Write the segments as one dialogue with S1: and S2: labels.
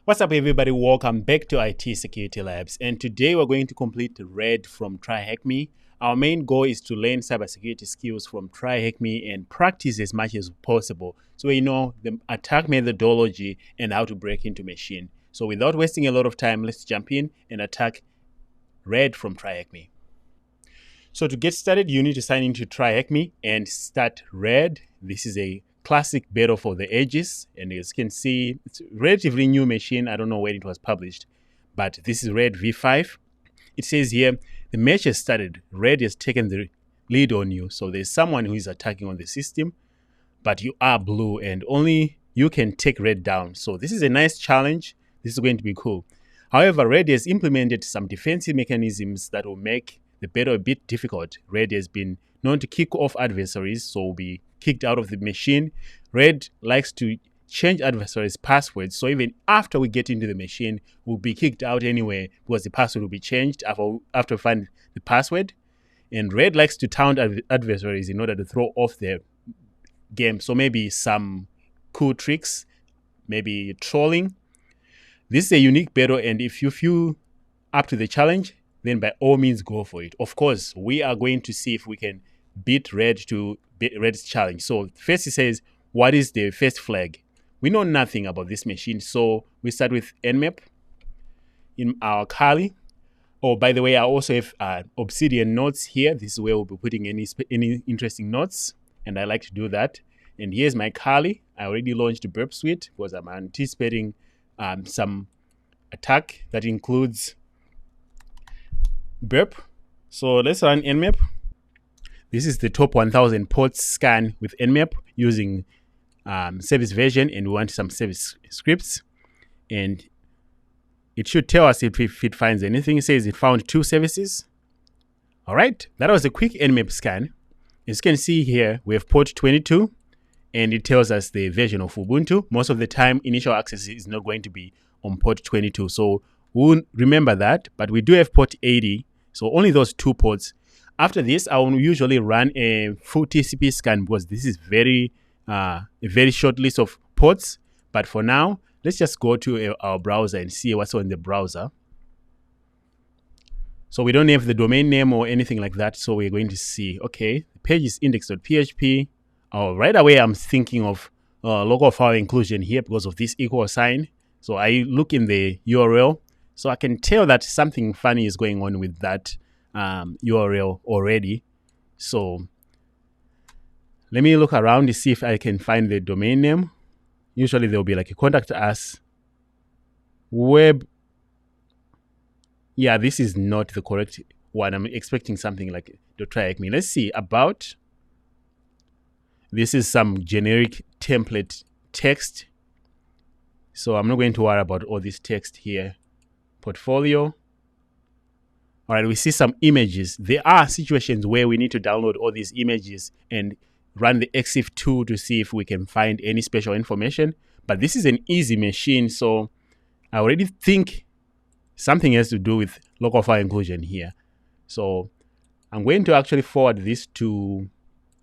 S1: What's up, everybody? Welcome back to IT Security Labs. And today we're going to complete Red from TryHackMe. Our main goal is to learn cybersecurity skills from TryHackMe and practice as much as possible so we know the attack methodology and how to break into machine. So without wasting a lot of time, let's jump in and attack Red from TryHackMe. So to get started, you need to sign into TryHackMe and start Red. This is a classic battle for the ages, and as you can see, it's a relatively new machine. I don't know when it was published, but this is Red V5. It says here, the match has started. Red has taken the lead on you. So there's someone who is attacking on the system, but you are blue and only you can take Red down. So this is a nice challenge. This is going to be cool. However, Red has implemented some defensive mechanisms that will make the battle a bit difficult. Red has been known to kick off adversaries, so will be kicked out of the machine. Red likes to change adversaries' passwords, so even after we get into the machine, we'll be kicked out anyway because the password will be changed after we find the password. And Red likes to taunt adversaries in order to throw off their game. So maybe some cool tricks, maybe trolling. This is a unique battle, and if you feel up to the challenge, then by all means go for it. Of course, we are going to see if we can beat Red to beat Red's challenge. So first it says, what is the first flag? We know nothing about this machine, so we start with nmap in our Kali. Oh, by the way, I also have Obsidian notes here. This is where we'll be putting any interesting notes, and I like to do that. And here's my Kali. I already launched Burp Suite because I'm anticipating some attack that includes Burp. So let's run nmap. This is the top 1000 ports scan with nmap using service version, and we want some service scripts. And it should tell us if it finds anything. It says it found 2 services. All right, that was a quick nmap scan. As you can see here, we have port 22, and it tells us the version of Ubuntu. Most of the time, initial access is not going to be on port 22, so we'll remember that. But we do have port 80, so only those 2 ports. After this, I will usually run a full TCP scan because this is a very short list of ports. But for now, let's just go to our browser and see what's on the browser. So we don't have the domain name or anything like that, so we're going to see, okay, the page is index.php. Oh, right away, I'm thinking of local file inclusion here because of this equal sign. So I look in the URL, so I can tell that something funny is going on with that URL already. So let me look around to see if I can find the domain name. Usually there will be like a contact us web. Yeah, this is not the correct one. I'm expecting something like .tryhackme. Let's see, about. This is some generic template text. So I'm not going to worry about all this text here. Portfolio. All right, we see some images. There are situations where we need to download all these images and run the EXIF tool to see if we can find any special information. But this is an easy machine, so I already think something has to do with local file inclusion here. So I'm going to actually forward this to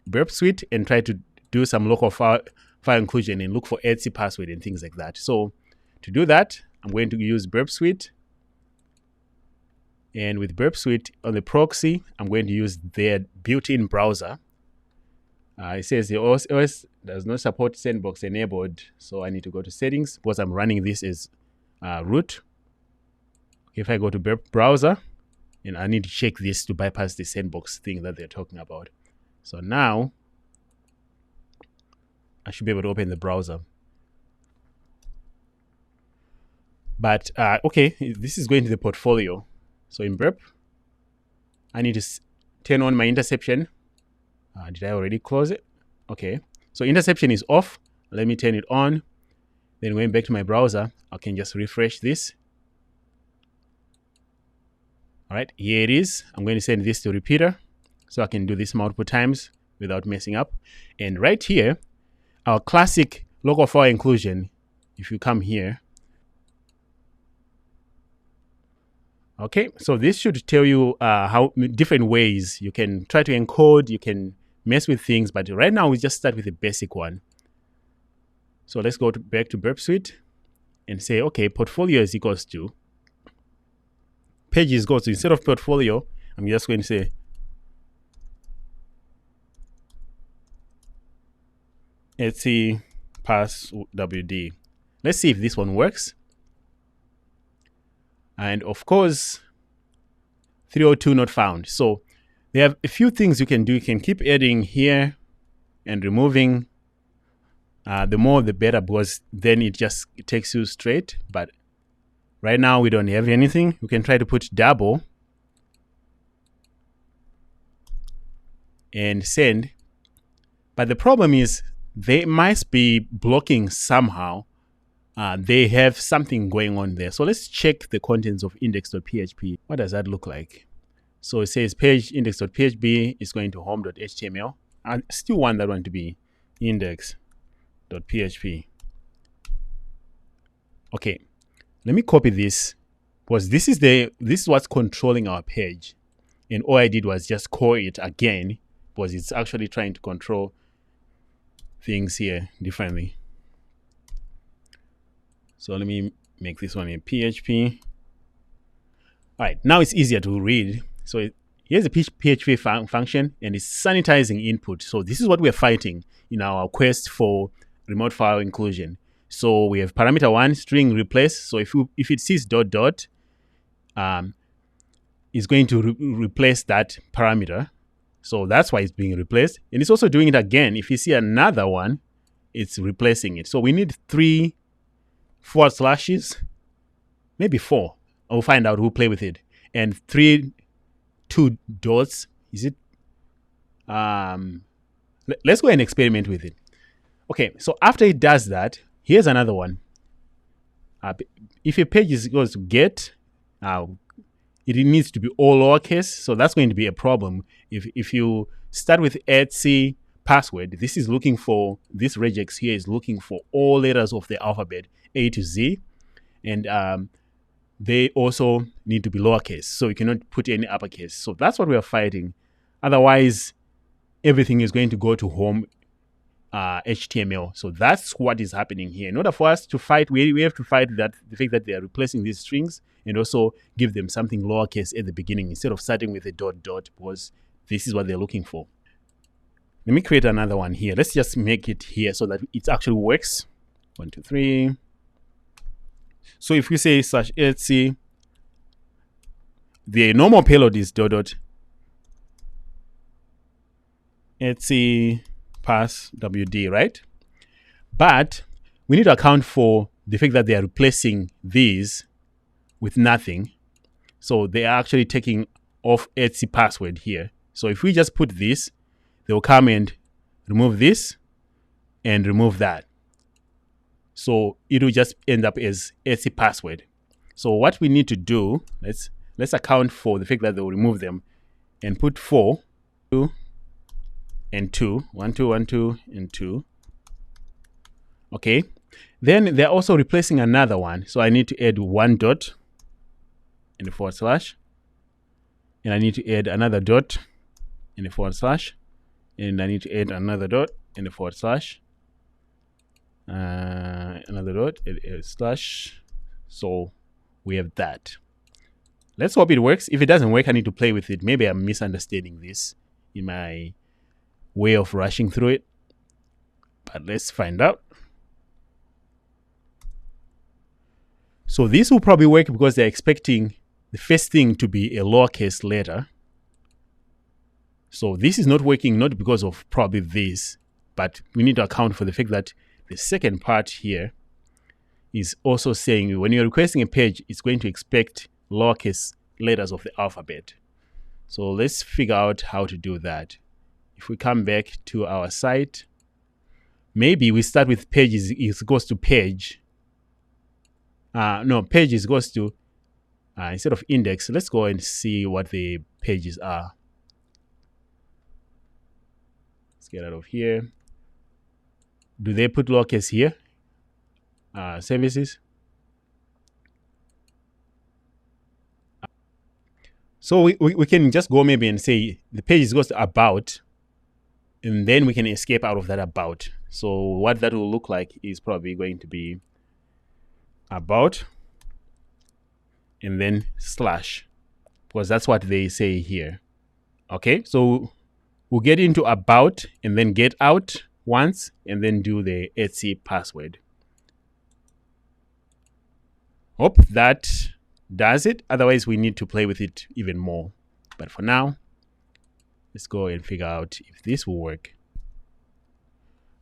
S1: Burp Suite and try to do some local file inclusion and look for etc password and things like that. So to do that, I'm going to use Burp Suite. And with Burp Suite on the proxy, I'm going to use their built-in browser. It says the OS does not support sandbox enabled, so I need to go to settings because I'm running this as root. If I go to Burp browser, and I need to check this to bypass the sandbox thing that they're talking about. So now I should be able to open the browser. But okay, this is going to the portfolio. So in Burp, I need to turn on my interception. Did I already close it? Okay, so interception is off. Let me turn it on. Then going back to my browser, I can just refresh this. All right, here it is. I'm going to send this to repeater so I can do this multiple times without messing up. And right here, our classic local file inclusion, if you come here. Okay, so this should tell you how different ways you can try to encode, you can mess with things, but right now we just start with the basic one. So let's go back to Burp Suite and say, okay, portfolio is equals to page is equals to, instead of portfolio, I'm just going to say Etsy pass WD. Let's see if this one works. And of course, 302 not found. So there are a few things you can do. You can keep adding here and removing. The more the better, because then it takes you straight. But right now we don't have anything. We can try to put double and send. But the problem is they must be blocking somehow. They have something going on there. So let's check the contents of index.php. What does that look like? So it says page index.php is going to home.html. I still want that one to be index.php. Okay, let me copy this, because this is what's controlling our page. And all I did was just call it again, because it's actually trying to control things here differently. So let me make this one a PHP. All right, now it's easier to read. So here's a PHP function, and it's sanitizing input. So this is what we're fighting in our quest for remote file inclusion. So we have parameter 1, string replace. So if it sees ... it's going to replace that parameter. So that's why it's being replaced. And it's also doing it again. If you see another one, it's replacing it. So we need 3 forward slashes, maybe 4. I'll find out, we'll play with it. And 2 dots. Is it? Let's go and experiment with it. Okay, so after it does that, here's another one. If your page is goes to get, it needs to be all lowercase, so that's going to be a problem. If you start with Etsy password, this regex here is looking for all letters of the alphabet, A to Z, and they also need to be lowercase, so you cannot put any uppercase. So that's what we are fighting. Otherwise, everything is going to go to home HTML. So that's what is happening here. In order for us to fight, we have to fight the fact that they are replacing these strings, and also give them something lowercase at the beginning instead of starting with a ... because this is what they're looking for. Let me create another one here. Let's just make it here so that it actually works. 1, 2, 3. So if we say /Etsy, the normal payload is ... Etsy pass WD, right? But we need to account for the fact that they are replacing these with nothing. So they are actually taking off Etsy password here. So if we just put this, they will come and remove this and remove that. So it will just end up as Etsy password. So what we need to do, let's account for the fact that they will remove them and put 4, 2, and 2, 1, 2, 1, 2, and 2. Okay. Then they're also replacing another one. So I need to add 1 dot and a forward slash. And I need to add another dot and a forward slash. And I need to add another dot and a forward slash. Another dot and a slash. So we have that. Let's hope it works. If it doesn't work, I need to play with it. Maybe I'm misunderstanding this in my way of rushing through it. But let's find out. So this will probably work because they're expecting the first thing to be a lowercase letter. So this is not working, not because of probably this, but we need to account for the fact that the second part here is also saying when you're requesting a page, it's going to expect lowercase letters of the alphabet. So let's figure out how to do that. If we come back to our site, maybe we start with pages is equals to page. No, page is equals to, instead of index, let's go and see what the pages are. Let's get out of here. Do they put lowercase here? Services. So we can just go maybe and say the page is equals to about, and then we can escape out of that about. So what that will look like is probably going to be about, and then slash, because that's what they say here. Okay, so we'll get into about and then get out once and then do the Etsy password. Hope that does it. Otherwise, we need to play with it even more. But for now, let's go and figure out if this will work.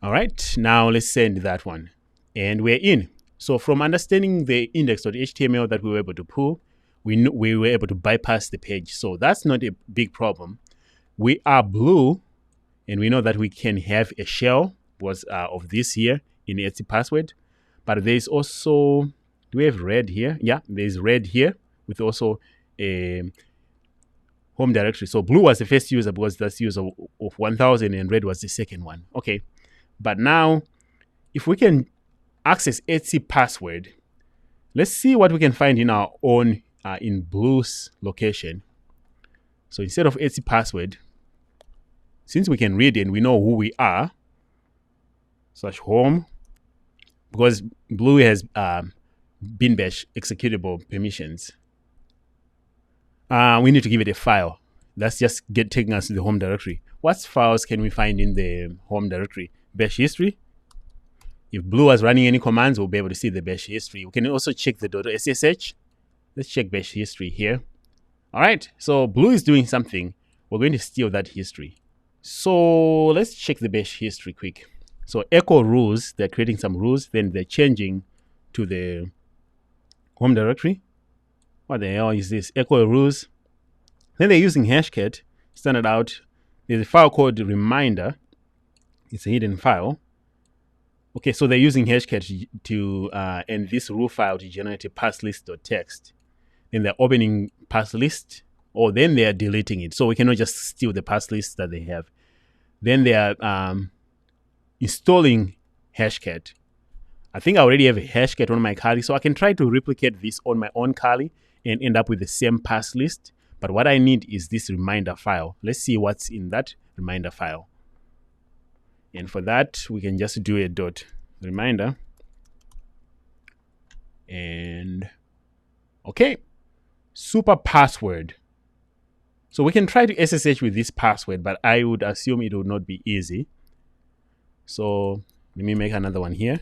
S1: All right, now let's send that one. And we're in. So from understanding the index.html that we were able to pull, we were able to bypass the page. So that's not a big problem. We are blue, and we know that we can have a shell of this here in Etsy password. But there's also, do we have red here? Yeah, there's red here with also a home directory. So blue was the first user because that's user of 1000 and red was the second one. Okay. But now, if we can access Etsy password, let's see what we can find in our own, in blue's location. So instead of Etsy password, since we can read and we know who we are, slash home, because blue has bin bash executable permissions, we need to give it a file. That's just taking us to the home directory. What files can we find in the home directory? Bash history. If blue was running any commands, we'll be able to see the bash history. We can also check the .ssh. Let's check bash history here. All right, so blue is doing something. We're going to steal that history. So let's check the bash history quick. So echo rules, they're creating some rules, then they're changing to the home directory. What the hell is this? Echo rules. Then they're using hashcat, standard out. There's a file called reminder. It's a hidden file. Okay, so they're using hashcat to and this rule file to generate a pass list.txt. Then they're opening pass list, or then they are deleting it. So we cannot just steal the pass list that they have. Then they are installing hashcat. I think I already have a hashcat on my Kali, so I can try to replicate this on my own Kali and end up with the same pass list. But what I need is this reminder file. Let's see what's in that reminder file. And for that, we can just do a dot reminder. And okay, super password. So we can try to SSH with this password, but I would assume it would not be easy. So let me make another one here.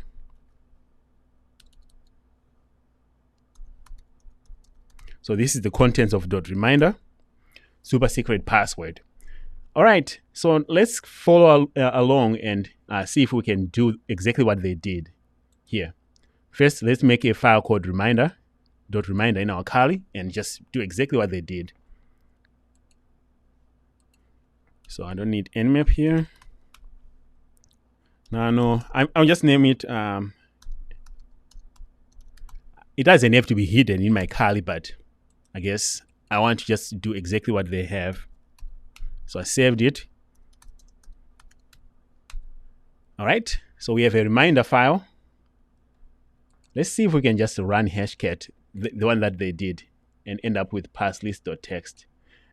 S1: So this is the contents of dot reminder, super secret password. All right, so let's follow along and see if we can do exactly what they did here. First, let's make a file called reminder.reminder in our Kali and just do exactly what they did. So I don't need nmap here. No, I'll just name it. It doesn't have to be hidden in my Kali, but I guess I want to just do exactly what they have. So I saved it. All right, so we have a reminder file. Let's see if we can just run hashcat, the one that they did, and end up with pass list.txt.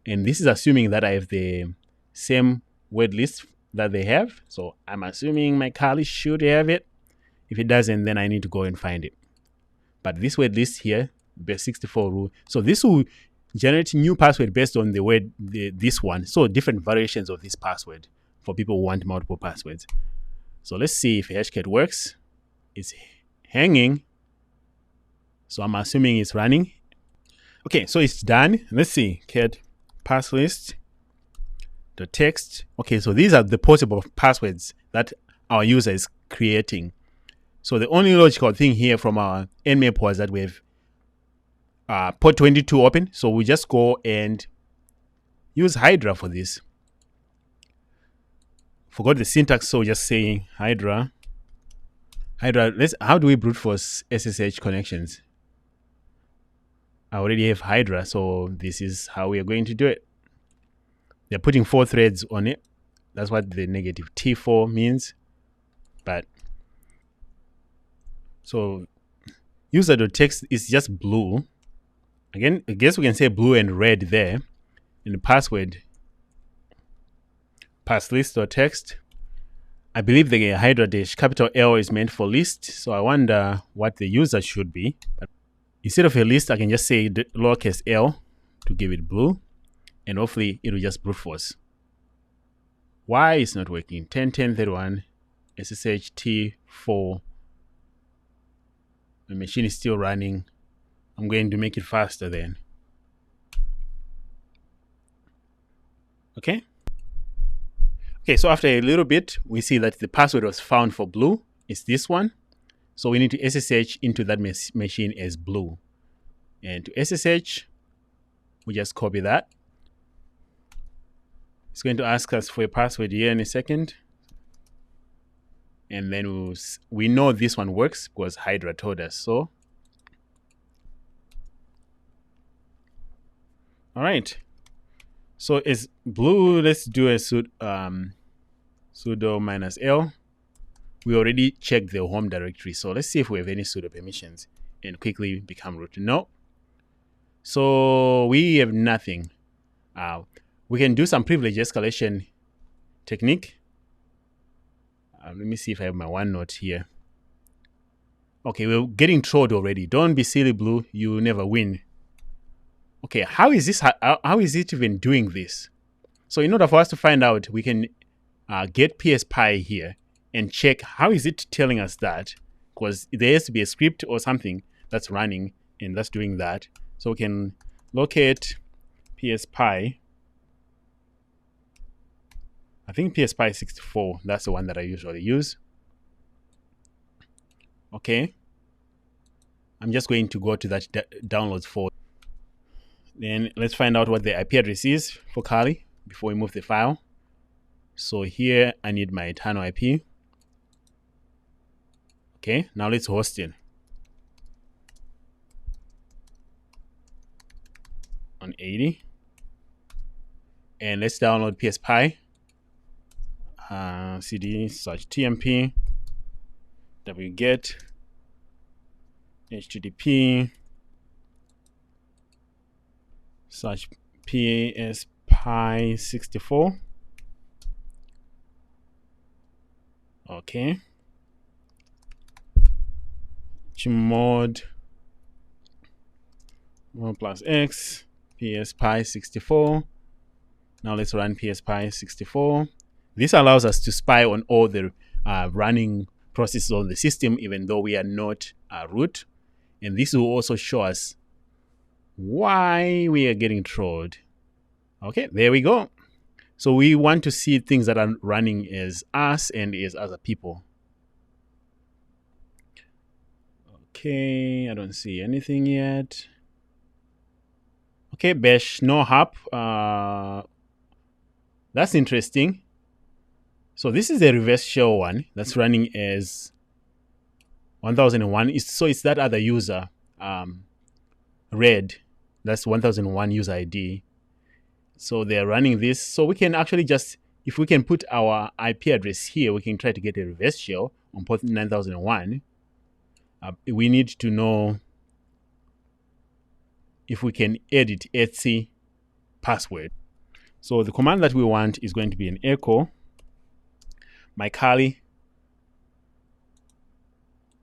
S1: And this is assuming that I have the same word list that they have. So I'm assuming my Kali should have it. If it doesn't, then I need to go and find it. But this word list here, base64 rule. So this will generate new password based on the word, this one. So different variations of this password for people who want multiple passwords. So let's see if hashcat works. It's hanging. So I'm assuming it's running. Okay, so it's done. Let's see, cat pass list, the text. Okay, so these are the possible passwords that our user is creating. So the only logical thing here from our nmap was that we have port 22 open. So we just go and use Hydra for this. Forgot the syntax, so just saying Hydra. How do we brute force SSH connections? I already have Hydra, so this is how we are going to do it. They're putting 4 threads on it. That's what the negative T4 means. But so user.text is just blue. Again, I guess we can say blue and red there. In the password, pass list.txt. I believe the Hydra dash capital L is meant for list, so I wonder what the user should be. But instead of a list, I can just say lowercase l to give it blue, and hopefully it will just brute force. Why is not working? 10.10.31 SSH T4. The machine is still running. I'm going to make it faster then. Okay. Okay, so after a little bit, we see that the password was found for blue. It's this one. So we need to SSH into that machine as blue. And to SSH, we just copy that. It's going to ask us for a password here in a second. And then we know this one works because Hydra told us so. All right. So it's blue. Let's do a sudo -l. We already checked the home directory. So let's see if we have any sudo permissions and quickly become root. No. So we have nothing. We can do some privilege escalation technique. Let me see if I have my OneNote here. Okay, we're getting trolled already. Don't be silly, Blue. You never win. Okay, how is this? How is it even doing this? So in order for us to find out, we can get PSPy here and check how is it telling us that, because there has to be a script or something that's running and that's doing that. So we can locate PSPy. I think PSPy 64, that's the one that I usually use. Okay. I'm just going to go to that downloads folder. Then let's find out what the IP address is for Kali before we move the file. So here I need my internal IP. Okay, now let's host it on 80. And let's download PSPy. cd /tmp wget http /pspy 64. Okay. Chmod +x pspy 64. Now let's run pspy 64. This allows us to spy on all the running processes on the system, even though we are not root. And this will also show us why we are getting trolled. Okay, there we go. So we want to see things that are running as us and as other people. Okay, I don't see anything yet. Okay, bash no hap. That's interesting. So this is a reverse shell one that's running as 1001. So it's that other user, Red. That's 1001 user ID. So they're running this. So we can actually just, if we can put our IP address here, we can try to get a reverse shell on port 9001. We need to know if we can edit etc password. So the command that we want is going to be an echo my Kali.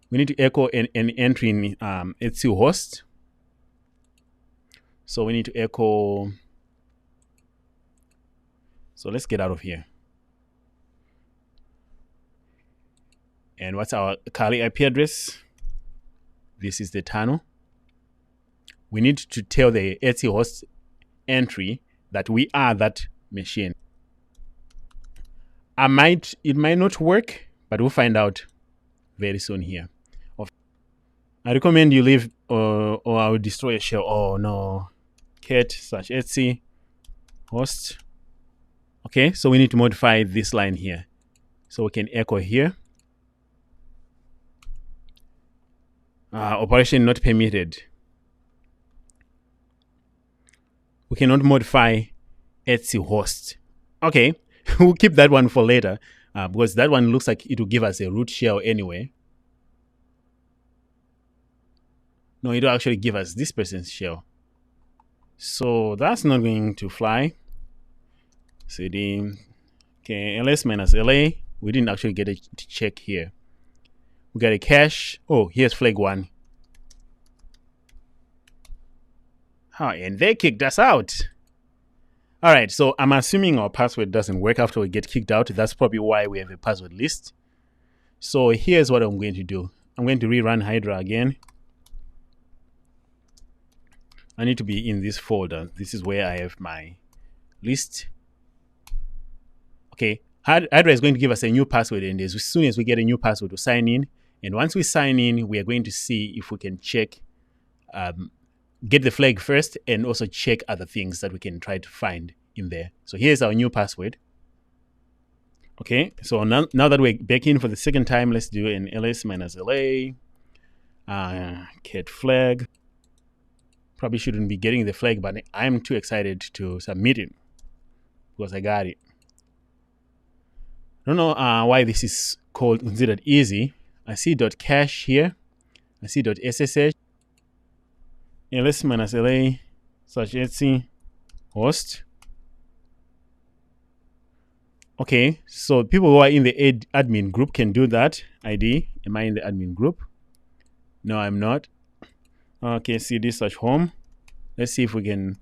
S1: We need to echo an entry in etc host. So we need to echo. So let's get out of here. And what's our Kali IP address? This is the tunnel. We need to tell the etc host entry that we are that machine. It might not work, but we'll find out very soon here. I recommend you leave or I will destroy a shell. Oh no. Cat /etc host. Okay, so we need to modify this line here. So we can echo here. Operation not permitted. We cannot modify etc host. Okay, we'll keep that one for later because that one looks like it will give us a root shell anyway. No, it will actually give us this person's shell. So that's not going to fly. cd okay, ls -la. We didn't actually get a check here. We got a cache. Oh, here's flag 1. And they kicked us out. All right, so I'm assuming our password doesn't work after we get kicked out. That's probably why we have a password list. So here's what I'm going to do. I'm going to rerun Hydra again. I need to be in this folder. This is where I have my list. Okay, Hydra is going to give us a new password, and as soon as we get a new password, we'll sign in. And once we sign in, we are going to see if we can check, get the flag first, and also check other things that we can try to find in there. So here's our new password. Okay, so now that we're back in for the second time, let's do an ls-la cat flag. Probably shouldn't be getting the flag, but I'm too excited to submit it because I got it. I don't know why this is considered easy. I see .cache here. I see .ssh. ls-la /etc host. Okay, so people who are in the admin group can do that. ID, am I in the admin group? No, I'm not. Okay, cd/home. Let's see if we can.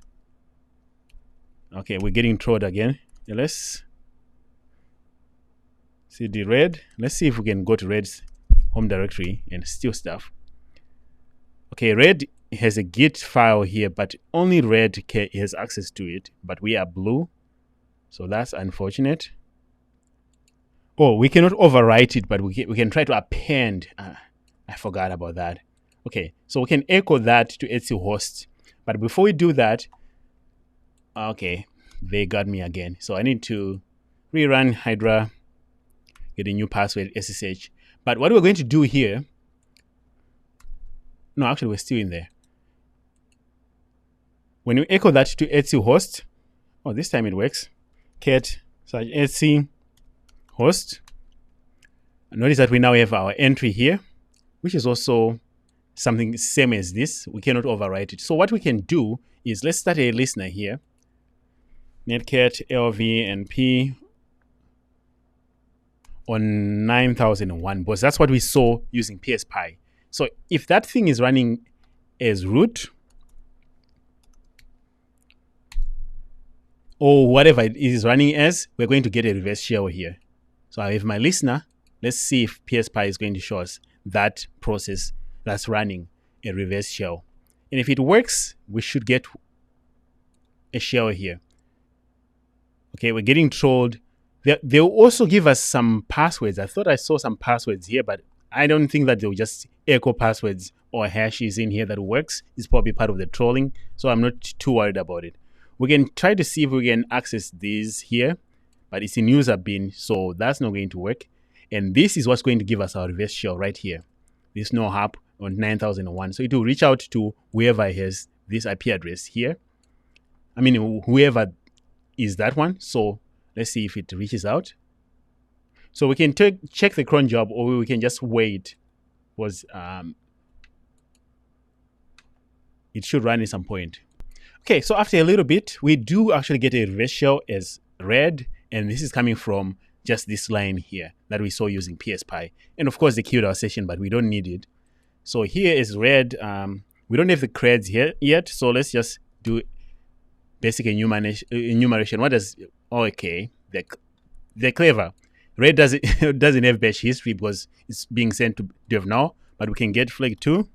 S1: Okay, we're getting trolled again. Ls cd red. Let's see if we can go to Red's home directory and steal stuff. Okay, Red has a git file here, but only Red has access to it, but we are blue, so that's unfortunate. Oh, we cannot overwrite it, but we can try to append. I forgot about that. Okay, so we can echo that to etc host, but before we do that, okay, they got me again. So I need to rerun Hydra, get a new password, SSH. But what we're going to do here, no, actually we're still in there. When you echo that to etc host, oh, this time it works. cat/etc host. Notice that we now have our entry here, which is also something same as this. We cannot overwrite it. So what we can do is, let's start a listener here. Netcat lvnp on 9001, because that's what we saw using PSPy. So if that thing is running as root, or whatever it is running as, we're going to get a reverse shell here. So I have my listener. Let's see if PSPy is going to show us that process that's running a reverse shell. And if it works, we should get a shell here. Okay, we're getting trolled. They'll also give us some passwords. I thought I saw some passwords here, but I don't think that they'll just echo passwords or hashes in here that works. It's probably part of the trolling, so I'm not too worried about it. We can try to see if we can access these here, but it's in user bin, so that's not going to work. And this is what's going to give us our reverse shell right here. This no hub on 9001. So it will reach out to whoever has this IP address here. I mean, whoever is that one. So let's see if it reaches out. So we can check the cron job, or we can just wait. It should run at some point. Okay, so after a little bit, we do actually get a reverse shell as red, and this is coming from just this line here that we saw using PSPy. And of course, they killed our session, but we don't need it. So here is red. We don't have the creds here yet, so let's just do basic enumeration. What does, okay, they're clever. Red doesn't have bash history because it's being sent to dev now, but we can get flag 2.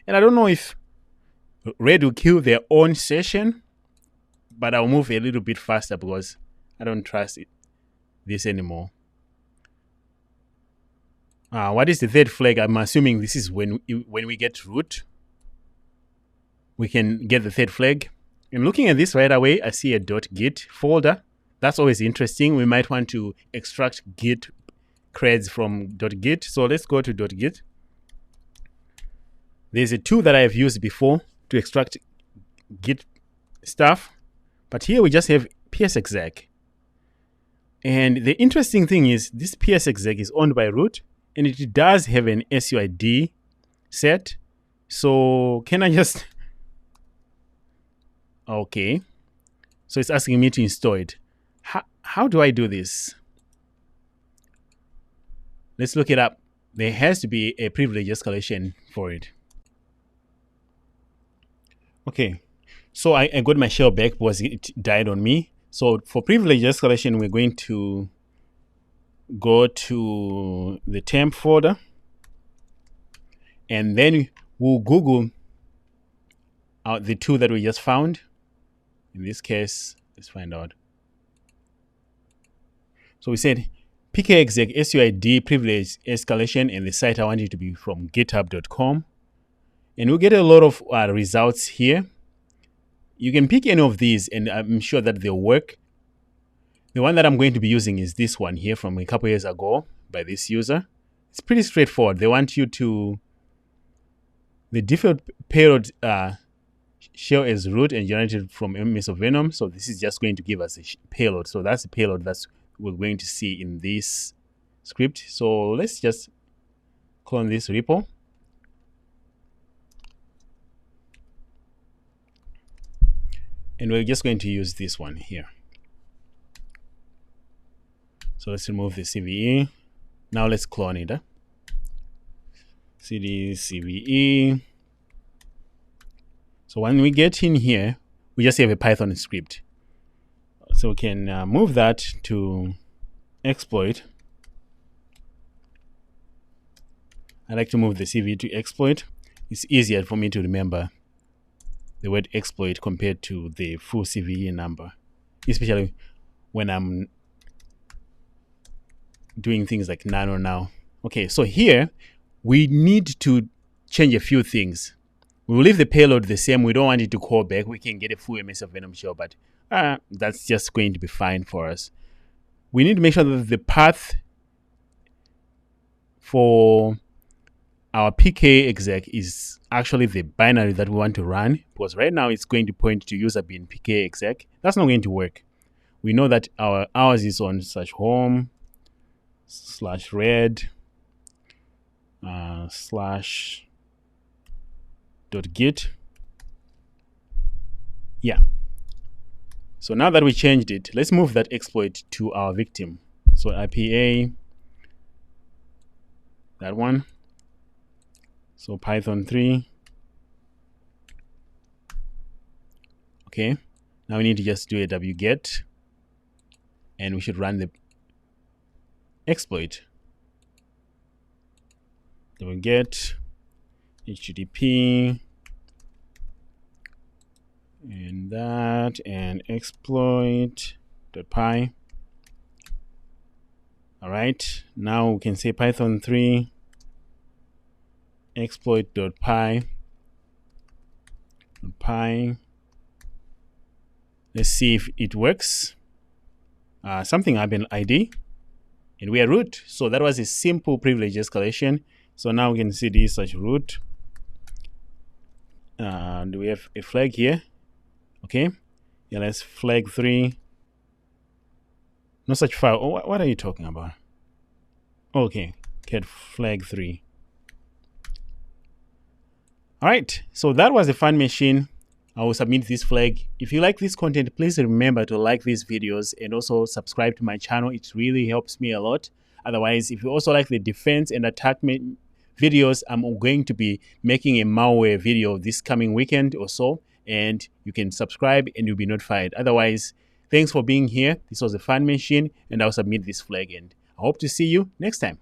S1: And I don't know if Red will kill their own session, but I'll move a little bit faster because I don't trust this anymore. What is the third flag? I'm assuming this is when we get root. We can get the third flag. And looking at this right away, I see a .git folder. That's always interesting. We might want to extract git creds from .git. So let's go to .git. There's a tool that I have used before to extract git stuff. But here we just have psexec. And the interesting thing is this psexec is owned by root, and it does have an SUID set. So can I just... Okay. So it's asking me to install it. How do I do this? Let's look it up. There has to be a privilege escalation for it. Okay, so I got my shell back because it died on me. So for privilege escalation, we're going to go to the temp folder, and then we'll Google out the two that we just found. In this case, let's find out. So we said pkexec suid privilege escalation, and the site I want it to be from github.com. And we'll get a lot of results here. You can pick any of these, and I'm sure that they'll work. The one that I'm going to be using is this one here from a couple years ago by this user. It's pretty straightforward. They want you to, the default payload shell as root and generated from MS of Venom. So this is just going to give us a payload. So that's the payload that we're going to see in this script. So let's just clone this repo. And we're just going to use this one here. So let's remove the CVE. Now let's clone it. CD CVE. So when we get in here, we just have a Python script. So we can move that to exploit. I like to move the CVE to exploit. It's easier for me to remember the word exploit compared to the full CVE number, especially when I'm doing things like nano now. Okay, so here we need to change a few things. We will leave the payload the same. We don't want it to call back. We can get a full MS of Venom shell, but that's just going to be fine for us. We need to make sure that the path for our pkexec is actually the binary that we want to run, because right now it's going to point to user bin pkexec. That's not going to work. We know that ours is on /home /red /.git. Yeah. So now that we changed it, let's move that exploit to our victim. So IPA, that one. So Python 3. Okay. Now we need to just do a wget, and we should run the exploit. Wget http and that and exploit.py. All right. Now we can say Python 3 exploit.py. Let's see if it works. Something happened ID, and we are root. So that was a simple privilege escalation. So now we can see this such root. Do we have a flag here? Okay. Yeah, let's flag 3. No such file. Oh, what are you talking about? Okay. Cat flag 3. All right. So that was a fun machine. I will submit this flag. If you like this content, please remember to like these videos and also subscribe to my channel. It really helps me a lot. Otherwise, if you also like the defense and attack videos, I'm going to be making a malware video this coming weekend or so, and you can subscribe and you'll be notified. Otherwise, thanks for being here. This was a fun machine, and I'll submit this flag, and I hope to see you next time.